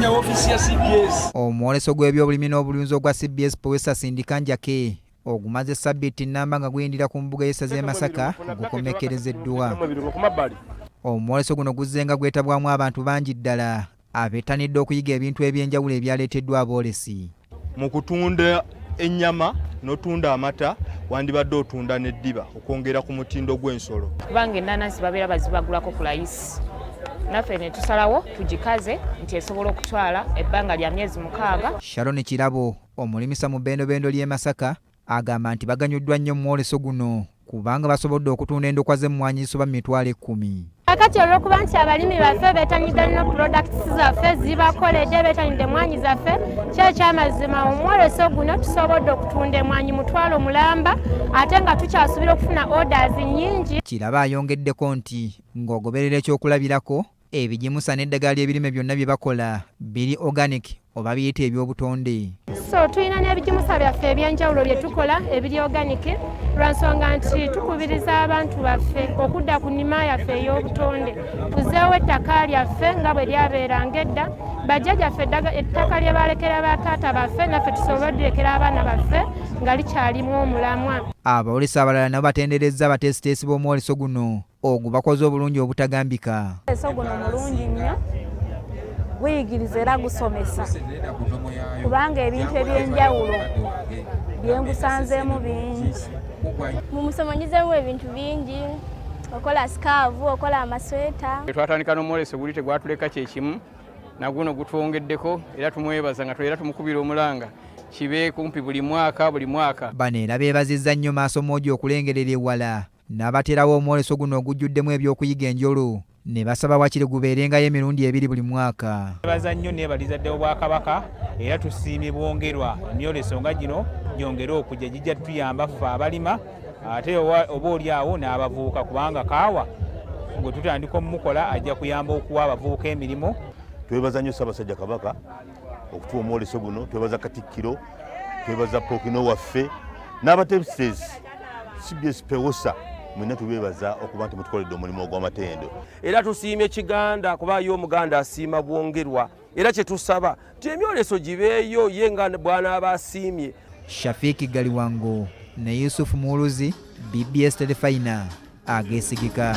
Manya ofisi ya CBS. Omwoleso gw'ebyobulimi n'obulunzi ogwa CBS Powesa Sindika Njake ogumaze sabbiiti nnamba nga guyindira ku mbuga y'essaza e Masaka gukomekkerezeddwa. Omwoleso guno guzzenga gwetabwamu abantu bangi ddala abeetanidde okuyiga ebintu eby'enjawulo ebyaleeteddwa aboolesi. Mu kutunda ennyama n'otunda amata wandibadde otunda n'eddiba okwongera ku mutindo gw'ensolo. Kubanga ennaanansi babeera bazibagulako ku layisi. Naffe ne tusalawo tugikaze nti esobola okutwala ebbanga lya myezi 6. Sharon Kirabo omulimisa mu bbendobendo ly'e Masaka agamba nti baganyuddwa nnyo mu mwoleso guno kubanga basobodde okutunda endokwa z'emmwanyi zisoba mu mitwalo 10. Kakati olw'okuba nti abalimi baffe beetanyidde nnyo products zaffe zibakoledde beetanyidde emmwanyi zaffe kyekyamazima omwoleso guno tusobodde okutunda emmwanyi mutwalo mulamba ate nga tukyasuubira okufuna orders nnyingi. Kiraba ayongeddeko nti ng'ogoberera ekyokulabirako ebigimusa n'eddagala ly'ebirime byonna bye bakola biri organic oba biyita eby'obutonde. So tulina n'ebigimusa byaffe eby'enjawulo bye tukola ebiri organic lwansonga nti tukubiriza abantu baffe okudda ku nnima yaffe ey'obutonde tuzeewo ettaka lyaffe nga bwe lyabeeranga edda bajjajjaffe ettaka lye balekera bataata baffe naffe tusobole oddirekera abaana baffe nga likyalimu omulamwa. Abawolesi abalala nabo batenderezza abateesiteesi b'omwoleso guno ogwo bakoze obulungi obutagambika. Omwoleso guno mulungi nnyo guyigiriza era gusomesa kubanga ebintu eby'enjawulo byengusanzeemu bingi. Mu musomo nyizeemu ebintu bingi okola sikaavu okola amasweta. Twatandika n'omwoleso guli tegwatuleka kyekimu naguno gutwongeddeko era tumwebaza nga era tumukubira omulanga kibe kumpi buli mwaka. Bano era beebazizza nnyo maaso moogi okulengerera ewala n'abaterawo omwoleso guno ogujjuddemu ebyokuyiga enjolo ne basaba wakiri gubeerengayo emirundi 2 buli mwaka. Beebaza nnyo neebalizadde Obwakabaka era tusiimye bwongerwa emyoleso nga gino gyongera okujja gijja tuyamba ffe abalima ate oba oliawo n'abavubuka kubanga kaawa gwe tutandika omukola ajja kuyamba okuwa abavubuka emirimu. Twebaza nnyo Ssaabasajja Kabaka okutuwa omwoleso guno, twebaza Katikkiro, twebaza Ppookino waffe n'abateesiteesi CBS Powesa mwena tubeebaza okuba nti mutukoledde omulimu ogw'amatendo. Era tusiimye Kiganda kuba yo Omuganda asiima bwongerwa era kye tusaba nti emyoleso gibeeyo ye nga bwana abasiimye. Shafiki Galiwango ne Yusuf Muuluzi, BBS Telefayina ageesigika.